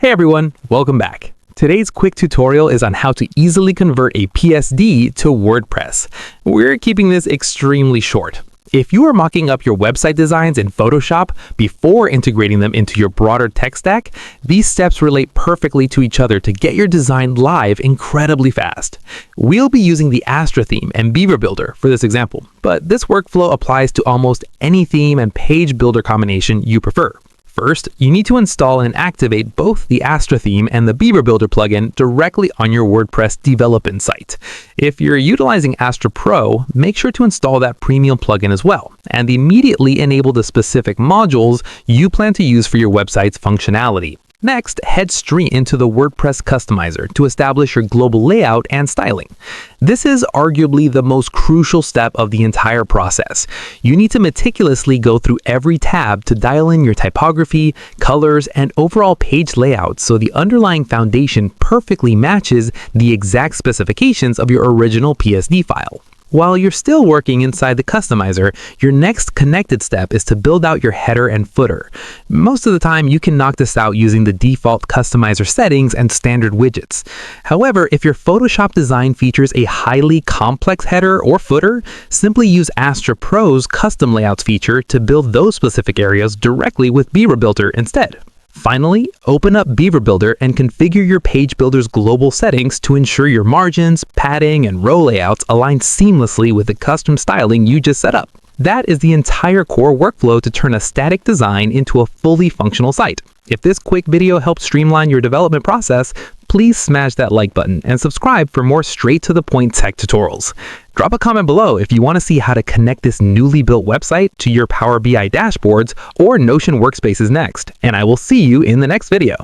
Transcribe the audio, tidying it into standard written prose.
Hey everyone, welcome back. Today's quick tutorial is on how to easily convert a PSD to WordPress. We're keeping this extremely short. If you are mocking up your website designs in Photoshop before integrating them into your broader tech stack, these steps relate perfectly to each other to get your design live incredibly fast. We'll be using the Astra theme and Beaver Builder for this example, but this workflow applies to almost any theme and page builder combination you prefer. First, you need to install and activate both the Astra theme and the Beaver Builder plugin directly on your WordPress development site. If you're utilizing Astra Pro, make sure to install that premium plugin as well, and immediately enable the specific modules you plan to use for your website's functionality. Next, head straight into the WordPress customizer to establish your global layout and styling. This is arguably the most crucial step of the entire process. You need to meticulously go through every tab to dial in your typography, colors, and overall page layout so the underlying foundation perfectly matches the exact specifications of your original PSD file. While you're still working inside the customizer, your next connected step is to build out your header and footer. Most of the time, you can knock this out using the default customizer settings and standard widgets. However, if your Photoshop design features a highly complex header or footer, simply use Astra Pro's custom layouts feature to build those specific areas directly with Beaver Builder instead. Finally, open up Beaver Builder and configure your page builder's global settings to ensure your margins, padding, and row layouts align seamlessly with the custom styling you just set up. That is the entire core workflow to turn a static design into a fully functional site. If this quick video helped streamline your development process, please smash that like button and subscribe for more straight-to-the-point tech tutorials. Drop a comment below if you want to see how to connect this newly built website to your Power BI dashboards or Notion workspaces next, and I will see you in the next video.